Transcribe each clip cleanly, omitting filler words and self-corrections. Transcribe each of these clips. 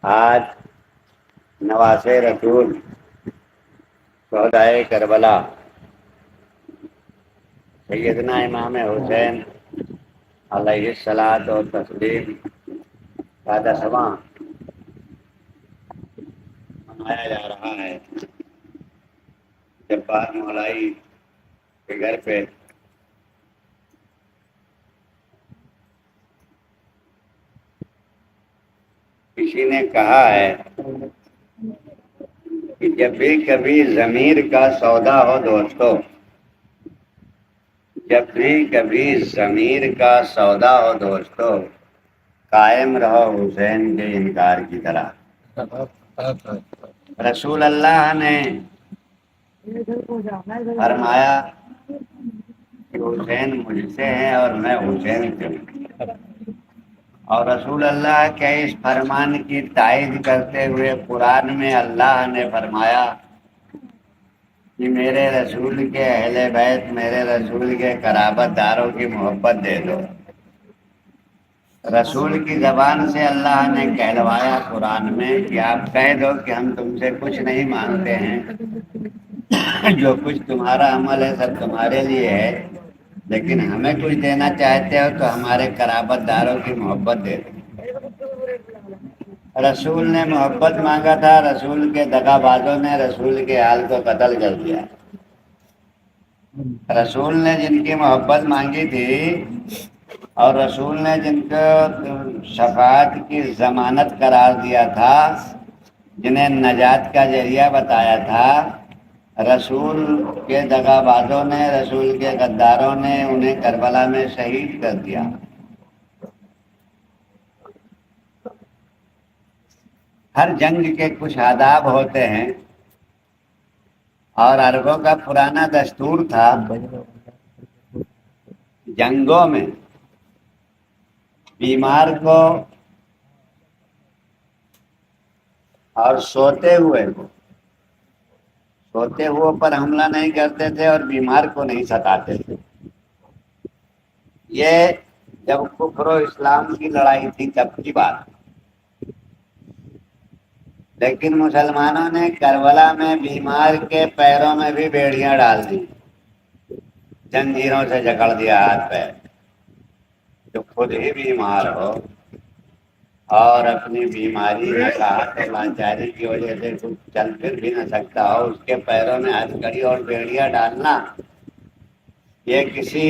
آج نواز رسول شہدائے کربلا سیدنا امام حسین علیہ الصلاۃ و تسلیم کا 10واں منایا جا رہا ہے۔ جبار مولائی کے گھر پہ کسی نے کہا ہے کہ جب بھی کبھی ضمیر کا سودا ہو دوستو، جب بھی کبھی ضمیر کا سودا ہو دوستو، قائم رہو حسین کے انکار کی طرح۔ رسول اللہ نے فرمایا کہ حسین مجھ سے ہیں اور میں حسین سے ہوں، اور رسول اللہ کے اس فرمان کی تائید کرتے ہوئے قرآن میں اللہ نے فرمایا کہ میرے رسول کے اہل بیت، میرے رسول کے قرابت داروں کی محبت دے دو۔ رسول کی زبان سے اللہ نے کہلوایا قرآن میں کہ آپ کہہ دو کہ ہم تم سے کچھ نہیں مانگتے ہیں، جو کچھ تمہارا عمل ہے سب تمہارے لیے ہے، لیکن ہمیں کچھ دینا چاہتے ہو تو ہمارے قرابت داروں کی محبت دے دو۔ رسول نے محبت مانگا تھا، رسول کے دغا بازوں نے رسول کے حال کو قتل کر دیا۔ رسول نے جن کی محبت مانگی تھی اور رسول نے جن کو شفاعت کی ضمانت قرار دیا تھا، جنہیں نجات کا ذریعہ بتایا تھا، رسول کے دغا بازوں نے، رسول کے غداروں نے انہیں کربلا میں شہید کر دیا۔ ہر جنگ کے کچھ آداب ہوتے ہیں، اور عربوں کا پرانا دستور تھا جنگوں میں بیمار کو اور سوتے ہوئے پر حملہ نہیں کرتے تھے اور بیمار کو نہیں ستاتے تھے۔ یہ جب کفر و اسلام کی لڑائی تھی تب کی بات۔ لیکن مسلمانوں نے کربلا میں بیمار کے پیروں میں بھی بیڑیاں ڈال دی، زنجیروں سے جکڑ دیا ہاتھ پیر۔ جو خود ہی بیمار ہو اور اپنی بیماری میں راحت لاچاری کی وجہ سے کچھ چل پھر بھی نہ سکتا ہو، اس کے پیروں میں ہتھکڑی اور بیڑیاں ڈالنا یہ کسی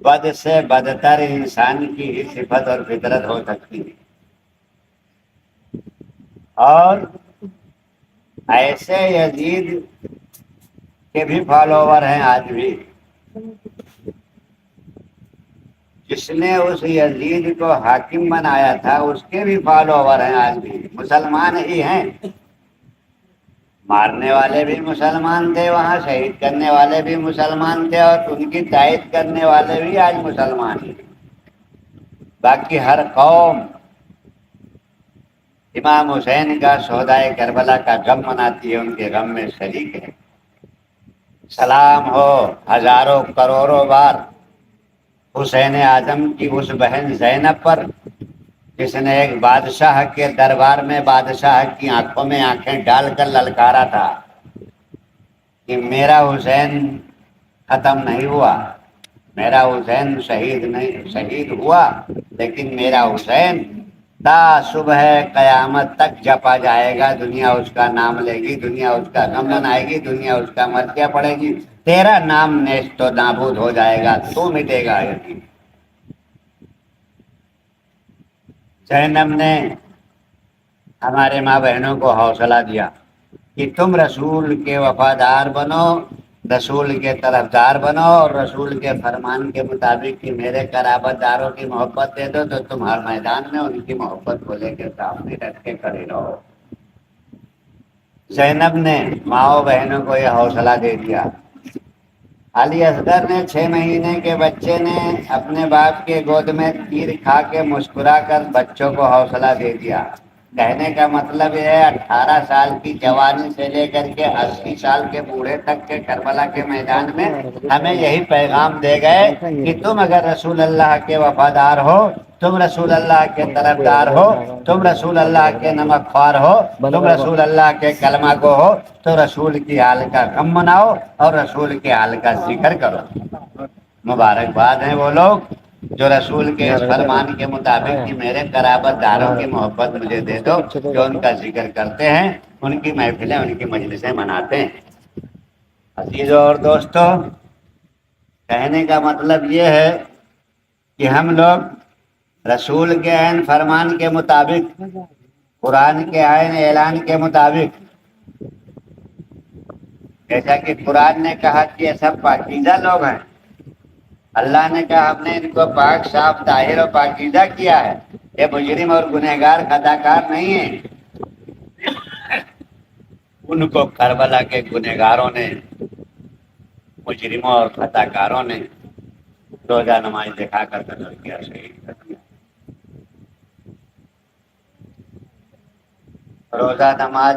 بد سے بدتر انسان کی ہی صفت اور فطرت ہو سکتی ہے۔ اور ایسے یزید کے بھی فالوور ہیں آج بھی، جس نے اس یزید کو حاکم بنایا تھا اس کے بھی فالوور ہیں آج بھی، مسلمان ہی ہیں۔ مارنے والے بھی مسلمان تھے وہاں، شہید کرنے والے بھی مسلمان تھے، اور ان کی تائید کرنے والے بھی آج مسلمان ہیں۔ باقی ہر قوم امام حسین کا شہدائے کربلا کا غم مناتی ہے، ان کے غم میں شریک ہے۔ سلام ہو ہزاروں کروڑوں بار حسین اعظم کی اس بہن زینب پر، جس نے ایک بادشاہ کے دربار میں بادشاہ کی آنکھوں میں آنکھیں ڈال کر للکارا تھا کہ میرا حسین ختم نہیں ہوا، میرا حسین شہید ہوا، لیکن میرا حسین تا صبح قیامت تک جپا جائے گا، دنیا اس کا نام لے گی، دنیا اس کا غم منائے گی، دنیا اس کا مرثیہ پڑے گی، تیرا نام نیست و نابود ہو جائے گا، تو مٹے گا۔ یقین زینب نے ہمارے ماں بہنوں کو حوصلہ دیا کہ تم رسول کے وفادار بنو، رسول کے طرفدار بنو، اور رسول کے فرمان کے مطابق کہ میرے قرابت داروں کی محبت دے دو، تو تم ہر میدان میں ان کی محبت کو لے کے سامنے رکھ کے کھڑے رہو۔ زینب نے ماں بہنوں کو یہ حوصلہ دے دیا۔ علی اصغر نے 6 مہینے کے بچے نے اپنے باپ کے گود میں تیر کھا کے مسکرا کر بچوں کو حوصلہ دے دیا۔ کہنے کا مطلب یہ ہے 18 سال کی جوانی سے لے کر کے 80 سال کے بوڑھے تک کے کربلا کے میدان میں ہمیں یہی پیغام دے گئے کہ تم اگر رسول اللہ کے وفادار ہو، تم رسول اللہ کے طرفدار ہو، تم رسول اللہ کے نمک خوار ہو، تم رسول اللہ کے کلمہ گو ہو، تو رسول کی حال کا غم مناؤ اور رسول کے حال کا ذکر کرو۔ مبارکباد ہیں وہ لوگ جو رسول کے اس فرمان کے مطابق کہ میرے قرابت داروں کی محبت مجھے دے دو، جو ان کا ذکر کرتے ہیں، ان کی محفلیں، ان کی مجلسیں مناتے ہیں۔ عزیزوں اور دوستوں، کہنے کا مطلب یہ ہے کہ ہم لوگ رسول کے عین فرمان کے مطابق، قرآن کے عین اعلان کے مطابق، جیسا کہ قرآن نے کہا کہ یہ سب پاکیزہ لوگ ہیں، اللہ نے کہا ہم نے ان کو پاک، صاف، طاہر اور پاکیزہ کیا ہے، یہ مجرم اور گنہگار خطا کار نہیں ہیں۔ ان کو کربلا کے گنہگاروں نے، مجرموں اور خطا کاروں نے روزہ نماز دکھا کر قتل کیا، شہید کر دیا۔ روزہ نماز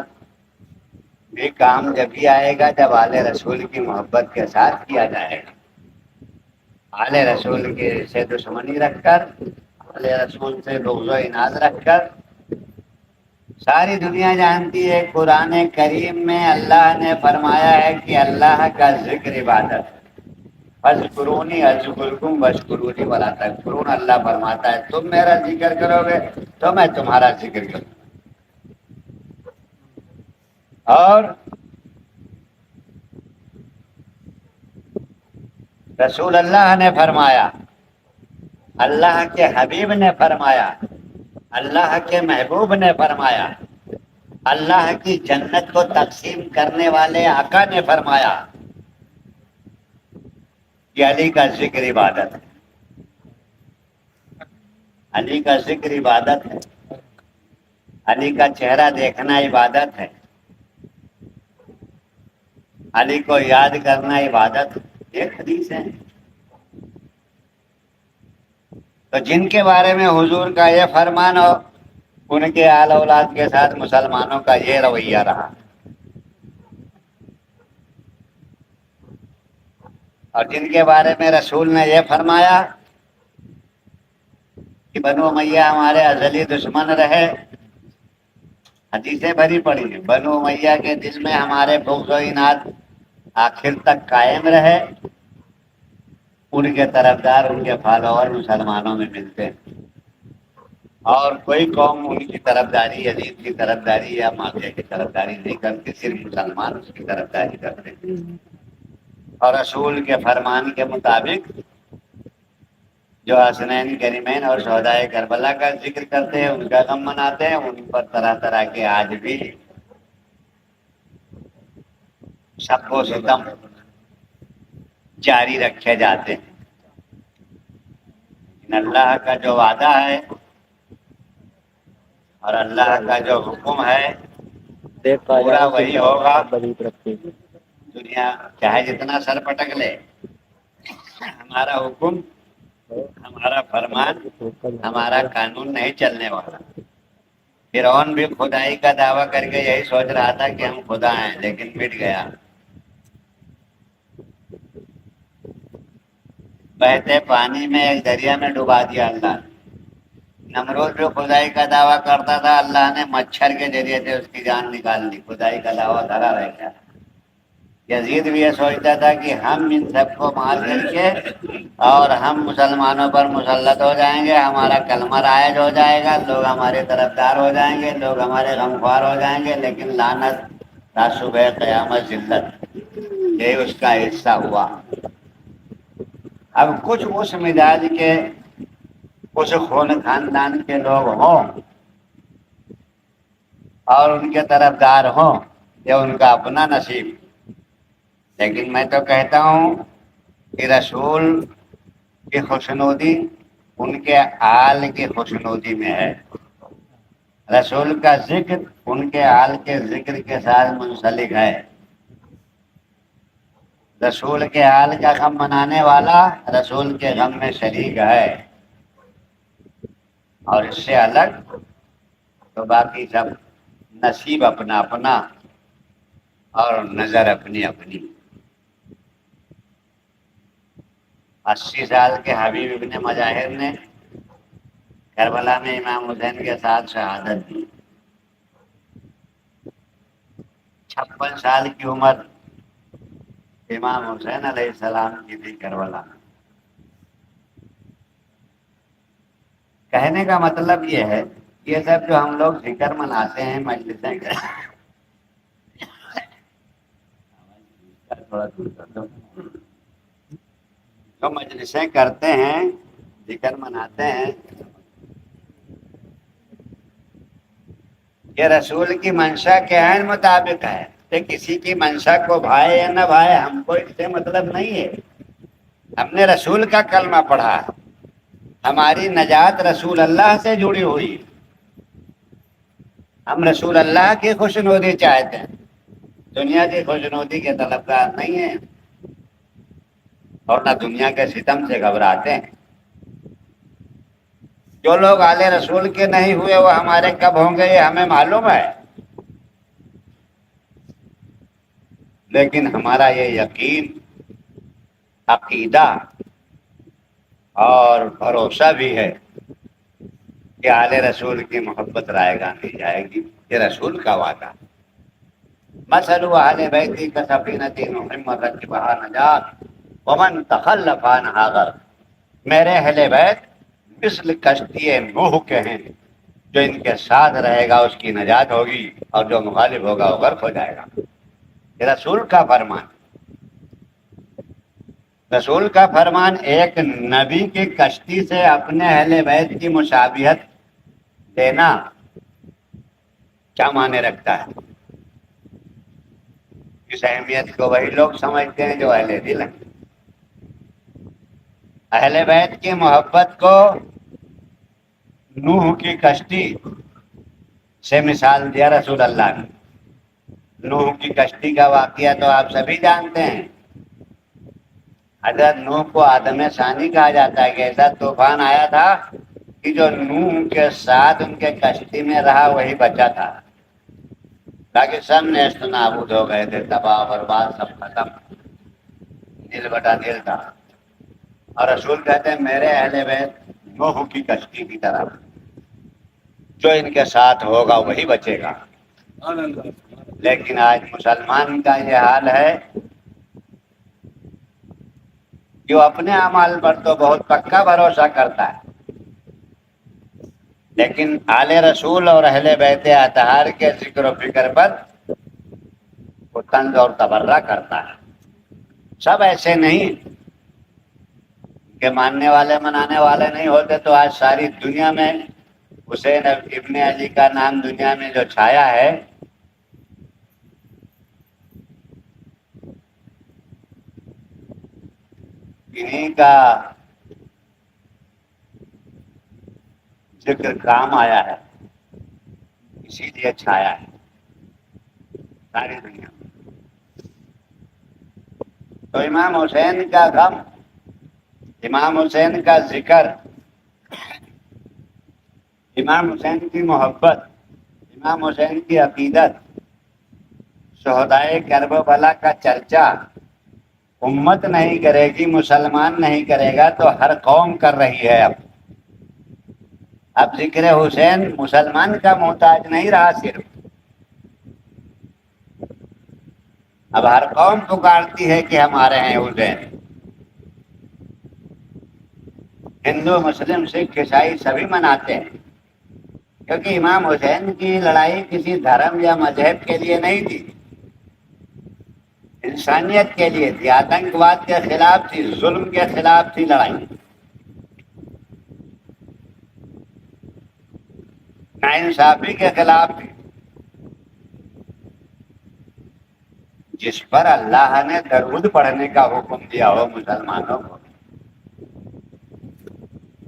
بھی کام جب ہی آئے گا جب آل رسول کی محبت کے ساتھ کیا جائے گا۔ آل رسول کے سے دشمنی رکھ کر، آل رسول سے بغض و عناد رکھ کر، ساری دنیا جانتی ہے قرآن کریم میں اللہ نے فرمایا ہے کہ اللہ کا ذکر عبادت ہے۔ اذکرونی اذکرکم واشکرونی ولا تکفرون، اللہ فرماتا ہے تم میرا ذکر کرو گے تو میں تمہارا ذکر کروں گا۔ اور رسول اللہ نے فرمایا، اللہ کے حبیب نے فرمایا، اللہ کے محبوب نے فرمایا، اللہ کی جنت کو تقسیم کرنے والے آقا نے فرمایا کہ علی کا ذکر عبادت ہے، علی کا ذکر عبادت ہے، علی کا چہرہ دیکھنا عبادت ہے، علی کو یاد کرنا عبادت ہے۔ ایک حدیث ہے تو جن کے بارے میں حضور کا یہ فرمان ہو، ان کے آل اولاد کے ساتھ مسلمانوں کا یہ رویہ رہا، اور جن کے بارے میں رسول نے یہ فرمایا کہ بنو امیہ ہمارے ازلی دشمن رہے، حدیثیں بھری پڑی ہیں، بنو امیہ کے دل میں ہمارے بغض و عناد آخر تک قائم رہے، ان کے طرفدار، ان کے فالوور مسلمانوں میں ملتے ہیں، اور کوئی قوم ان کی طرفداری، یزید کی طرفداری یا معاویہ کی طرفداری نہیں کرتی، صرف مسلمان اس کی طرفداری کرتے ہیں، اور رسول کے فرمان کے مطابق جو حسنین کریمین اور شہدائے کربلا کا ذکر کرتے ہیں، ان کا غم مناتے ہیں، ان پر طرح طرح کے آج بھی شب و ستم جاری رکھے جاتے ہیں۔ لیکن اللہ کا جو وعدہ ہے اور اللہ کا جو حکم ہے پورا وہی ہوگا۔ دنیا چاہے جتنا سر پٹک لے، ہمارا حکم، ہمارا فرمان، ہمارا قانون نہیں چلنے والا۔ فرعون بھی خدائی کا دعویٰ کر کے یہی سوچ رہا تھا کہ ہم خدا ہیں، لیکن مٹ گیا۔ بہتے پانی میں ایک دریا میں ڈبا دیا اللہ نے۔ نمرود جو خدائی کا دعویٰ کرتا تھا، اللہ نے مچھر کے ذریعے سے اس کی جان نکال دی، خدائی کا دعویٰ دھرا رہ گیا۔ یزید بھی یہ سوچتا تھا کہ ہم ان سب کو مار کر کے اور ہم مسلمانوں پر مسلط ہو جائیں گے، ہمارا کلمہ رائج ہو جائے گا، لوگ ہمارے طرفدار ہو جائیں گے، لوگ ہمارے غمخوار ہو جائیں گے، لیکن لعنت تا صبح قیامت ذلت، یہ اس کا حصہ ہوا۔ اب کچھ اس مزاج کے، اس خون خاندان کے لوگ ہوں اور ان کے طرفدار ہوں، یہ ان کا اپنا نصیب، لیکن میں تو کہتا ہوں کہ رسول کی خوشنودی ان کے آل کی خوشنودی میں ہے۔ رسول کا ذکر ان کے آل کے ذکر کے ساتھ منسلک ہے۔ رسول کے آل کا غم منانے والا رسول کے غم میں شریک ہے، اور اس سے الگ تو باقی سب نصیب اپنا اپنا اور نظر اپنی اپنی۔ 80 سال کے حبیب ابن مظاہر نے کربلا میں امام حسین کے ساتھ شہادت دی۔ 56 سال کی عمر امام حسین علیہ السلام کی تھی کربلا میں۔ کہنے کا مطلب یہ ہے، یہ سب جو ہم لوگ ذکر مناتے ہیں، مجلسیں تھوڑا دور کر دو، جو مجلسیں کرتے ہیں، ذکر مناتے ہیں، یہ رسول کی منشا کے عین مطابق ہے کہ کسی کی منشا کو بھائے یا نہ بھائے، ہم کو اس سے مطلب نہیں ہے۔ ہم نے رسول کا کلمہ پڑھا ہے، ہماری نجات رسول اللہ سے جڑی ہوئی، ہم رسول اللہ کی خوشنودی چاہتے ہیں، دنیا کی خوشنودی کے طلبگار نہیں ہیں اور نہ دنیا کے ستم سے گھبراتے ہیں۔ جو لوگ آل رسول کے نہیں ہوئے وہ ہمارے کب ہوں گے یہ ہمیں معلوم ہے، لیکن ہمارا یہ یقین، عقیدہ اور بھروسہ بھی ہے کہ آل رسول کی محبت رائے گاہ نہیں جائے گی، یہ رسول کا وعدہ۔ مثل اہل بیتی کسفینۃ نحمت رکبھا نجات ومن تخلف عنہا غرق۔ میرے اہل بیت مثل کشتی نوح کے ہیں، جو ان کے ساتھ رہے گا اس کی نجات ہوگی اور جو مخالف ہوگا وہ غرق ہو جائے گا۔ یہ رسول کا فرمان، رسول کا فرمان ایک نبی کی کشتی سے اپنے اہل بیت کی مشابہت دینا کیا معنی رکھتا ہے؟ اس اہمیت کو وہی لوگ سمجھتے ہیں جو اہل دل ہیں۔ اہل بیت کی محبت کو نوح کی کشتی سے مثال دیا رسول اللہ نے۔ نوح کی کشتی کا واقعہ تو آپ سبھی جانتے ہیں۔ حضرت نوح کو آدم ثانی کہا جاتا ہے کہ ایسا طوفان آیا تھا کہ جو نوح کے ساتھ ان کے کشتی میں رہا وہی بچا تھا، باقی سب نیست نابود ہو گئے تھے، تباہ برباد، سب ختم، نیل بٹا نیل تھا۔ اور رسول کہتے ہیں میرے اہل بیت نوح کی کشتی کی طرح، جو ان کے ساتھ ہوگا وہی بچے گا۔ لیکن آج مسلمان کا یہ حال ہے کہ وہ اپنے اعمال پر تو بہت پکا بھروسہ کرتا ہے، لیکن آل رسول اور اہل بیت اطہار کے ذکر و فکر پر وہ طنز اور تبرہ کرتا ہے۔ سب ایسے نہیں کہ ماننے والے منانے والے نہیں ہوتے تو آج ساری دنیا میں حسین ابن علی کا نام دنیا میں جو چھایا ہے، انہیں کا ذکر کام آیا ہے، اسی لیے چھایا ہے ساری دنیا میں۔ تو امام حسین کا غم، امام حسین کا ذکر، امام حسین کی محبت، امام حسین کی عقیدت، شہدائے کربلا کا چرچا امت نہیں کرے گی، مسلمان نہیں کرے گا تو ہر قوم کر رہی ہے۔ اب ذکر حسین مسلمان کا محتاج نہیں رہا صرف، اب ہر قوم پکارتی ہے کہ ہمارے ہیں حسین۔ ہندو، مسلم، سکھ، عیسائی سبھی مناتے ہیں، کیونکہ امام حسین کی لڑائی کسی دھرم یا مذہب کے لیے نہیں تھی، انسانیت کے لیے تھی، آتنکواد کے خلاف تھی، ظلم کے خلاف تھی لڑائی، ناانصافی کے خلاف تھی، جس پر اللہ نے درود پڑھنے کا حکم دیا ہو مسلمانوں کو،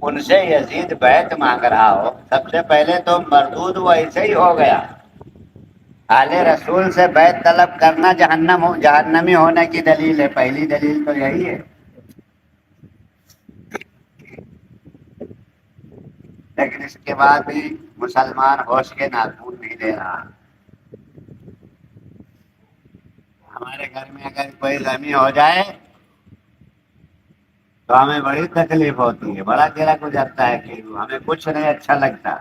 ان سے یزید بیعت مانگ رہا ہو، سب سے پہلے تو مردود وہ ایسے ہی ہو گیا۔ آل رسول سے بیعت طلب کرنا جہنمی ہونے کی دلیل ہے، پہلی دلیل تو یہی ہے۔ لیکن اس کے بعد بھی مسلمان ہوش کے ناخون نہیں دے رہا. ہمارے گھر میں اگر کوئی غمی ہو جائے تو ہمیں بڑی تکلیف ہوتی ہے، بڑا گرا گزرتا ہے کہ ہمیں کچھ نہیں اچھا لگتا.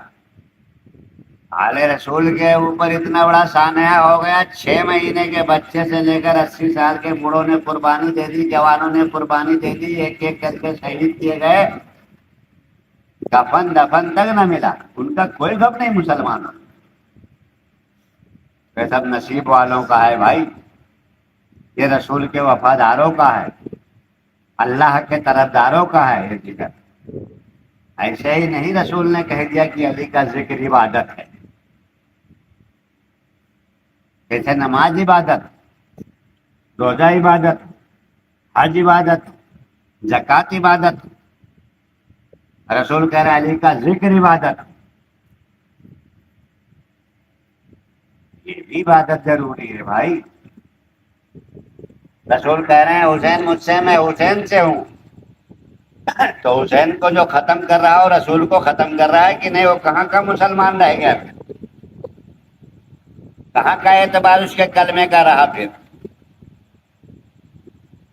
آل رسول کے اوپر اتنا بڑا سانحہ ہو گیا، 6 مہینے کے بچے سے لے کر 80 سال کے بوڑھوں نے قربانی دے دی، جوانوں نے قربانی دے دی، ایک ایک کر کے شہید کیے گئے. کفن دفن تک نہ ملا، ان کا کوئی غم نہیں مسلمانوں. یہ سب نصیب والوں کا ہے بھائی، یہ رسول کے وفاداروں کا ہے، اللہ کے طرفداروں کا ہے یہ جگر. ایسے ہی نہیں رسول نے کہہ دیا کہ علی کا ذکر عبادت ہے. جیسے نماز عبادت، روزہ عبادت، حج عبادت، زکوٰۃ عبادت، رسول کہہ رہے علی کا ذکر عبادت. یہ بھی عبادت ضروری ہے بھائی. رسول کہہ رہے ہیں حسین مجھ سے، میں حسین سے ہوں. تو حسین کو جو ختم کر رہا ہے اور رسول کو ختم کر رہا ہے کہ نہیں، وہ کہاں کا مسلمان رہ گیا پھر؟ کہاں کا اعتبار اس کے کلمے کا رہا پھر؟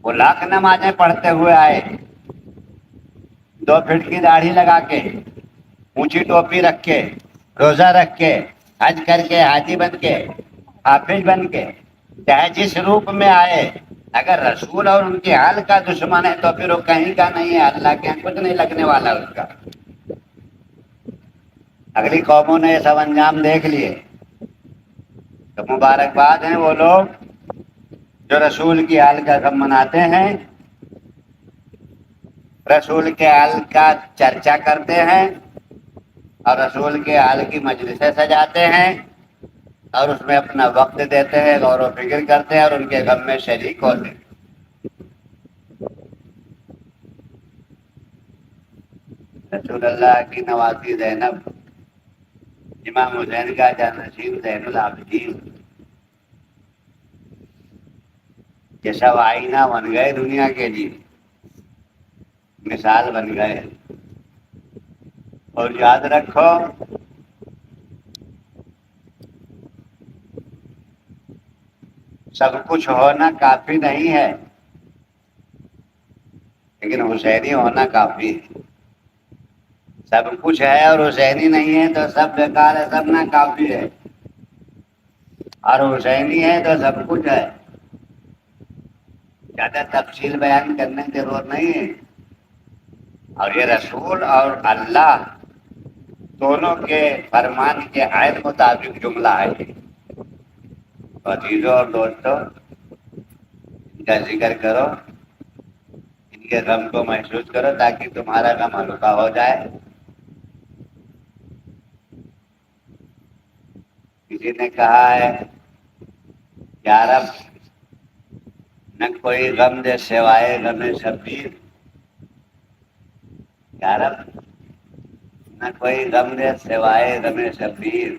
وہ لاکھ نمازیں پڑھتے ہوئے آئے، 2 فٹ کی داڑھی لگا کے، اونچی ٹوپی رکھ کے، روزہ رکھ کے، حج کر کے، حاجی بن کے، حافظ بن کے، چاہے جس روپ میں آئے، اگر رسول اور ان کے حال کا دشمن ہے تو پھر وہ کہیں کا نہیں ہے، اللہ کے کچھ نہیں لگنے والا اس کا. اگلی قوموں نے یہ سب انجام دیکھ لیے تو مبارکباد ہیں وہ لوگ جو رسول کی حال کا غم مناتے ہیں، رسول کے حال کا چرچا کرتے ہیں، اور رسول کے حال کی مجلسیں سجاتے ہیں، اور اس میں اپنا وقت دیتے ہیں، غور و فکر کرتے ہیں، اور ان کے غم میں شریک ہوتے ہیں. رسول اللہ کی نوازی زینب، امام حسین کا جانشین زین العابدین، یہ سب آئینہ بن گئے دنیا کے لیے، مثال بن گئے. اور یاد رکھو سب کچھ ہونا کافی نہیں ہے، لیکن حسینی ہونا کافی ہے. سب کچھ ہے اور حسینی نہیں ہے تو سب بیکار ہے، سب ناکافی ہے. اور حسینی ہے تو سب کچھ ہے. زیادہ تفصیل بیان کرنے کی ضرورت نہیں ہے. اور یہ رسول اور اللہ دونوں کے فرمان کے عین مطابق جملہ ہے. عزیزوں اور دوستوں، ان کا ذکر کرو، ان کے غم کو محسوس کرو تاکہ تمہارا غم ہلکا ہو جائے. کسی نے کہا ہے یا رب نہ کوئی غم دے سوائے غم شبیر، یا رب نہ کوئی غم دے سوائے غم شبیر،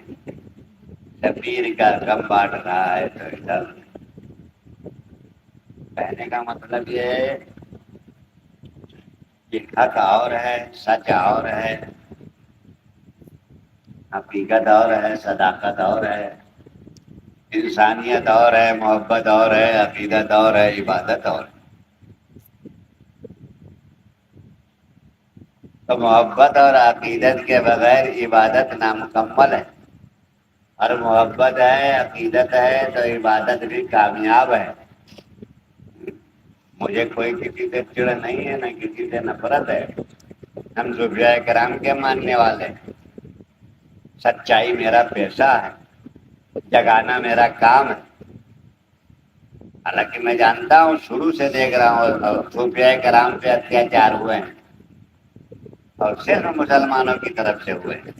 شبیر کا غم بانٹ رہا ہے تو ادھر. کہنے کا مطلب یہ ہے کہ حق اور ہے، سچ اور ہے، حقیقت اور ہے، صداقت اور ہے، انسانیت اور ہے، محبت اور ہے، عقیدت اور ہے، عبادت اور ہے. تو محبت اور عقیدت کے بغیر عبادت نامکمل ہے، اور محبت ہے، عقیدت ہے تو عبادت بھی کامیاب ہے. مجھے کوئی کسی سے چڑ نہیں ہے، نہ کسی سے نفرت ہے. ہم صوفیاء کرام کے ماننے والے ہیں. سچائی میرا پیشہ ہے، جگانا میرا کام ہے. حالانکہ میں جانتا ہوں، شروع سے دیکھ رہا ہوں صوفیاء کرام پہ اتیاچار ہوئے ہیں، اور صرف مسلمانوں کی طرف سے ہوئے ہیں،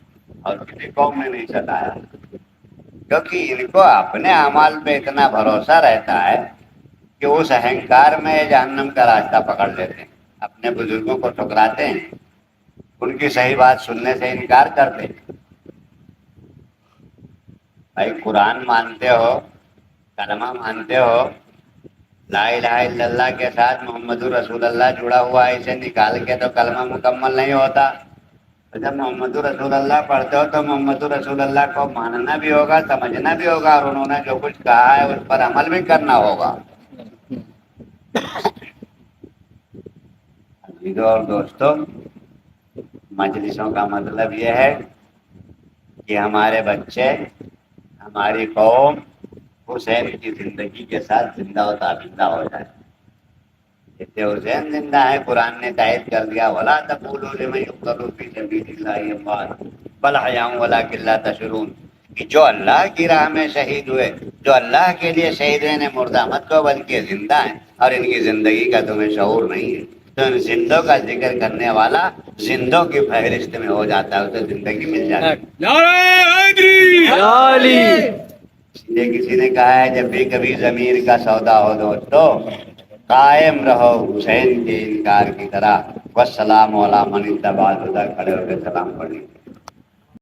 اور کسی قوم نے نہیں ستایا. کیونکہ ان کو اپنے اعمال پہ اتنا بھروسہ رہتا ہے کہ اس اہنکار میں جہنم کا راستہ پکڑ لیتے ہیں، اپنے بزرگوں کو ٹھکراتے ہیں، ان کی صحیح بات سننے سے انکار کرتے ہیں. بھائی قرآن مانتے ہو، کلمہ مانتے ہو، لا الہ الا اللہ کے ساتھ محمد رسول اللہ جڑا ہوا ہے، اسے نکال کے تو کلمہ مکمل نہیں ہوتا. جب محمد رسول اللہ پڑھتے ہو تو محمد رسول اللہ کو ماننا بھی ہوگا، سمجھنا بھی ہوگا، اور انہوں نے جو کچھ کہا ہے اس پر عمل بھی کرنا ہوگا۔ عزیزوں اور دوستوں، مجلسوں کا مطلب یہ ہے کہ ہمارے بچے، ہماری قوم حسین کی زندگی کے ساتھ زندہ و تابندہ ہو جائے۔ جتنے حسین زندہ ہے قرآن نے تائید کر دیا، وَلَا تَقُولُوا لِمَن يُقْتَلُ فِي سَبِيلِ اللَّهِ أَمْوَاتٌ بَلْ أَحْيَاءٌ وَلَٰكِن لَّا تَشْعُرُونَ، کہ جو اللہ کی راہ میں شہید ہوئے، جو اللہ کے لیے شہید ہوئے نے مردہ مت کو بلکہ زندہ ہیں، اور ان کی زندگی کا تمہیں شعور نہیں ہے۔ تو ان زندوں کا ذکر کرنے والا زندوں کی فہرست میں ہو جاتا ہے، اسے زندگی مل جاتی ہے۔ نعرہ حیدری! اس لیے کسی نے کہا ہے جب بھی کبھی ضمیر کا سودا ہو دوستو، قائم رہو حسین کے انکار کی طرح، والسلام علی من اتبع الہدی، کھڑے ہو کے سلام پڑھیں۔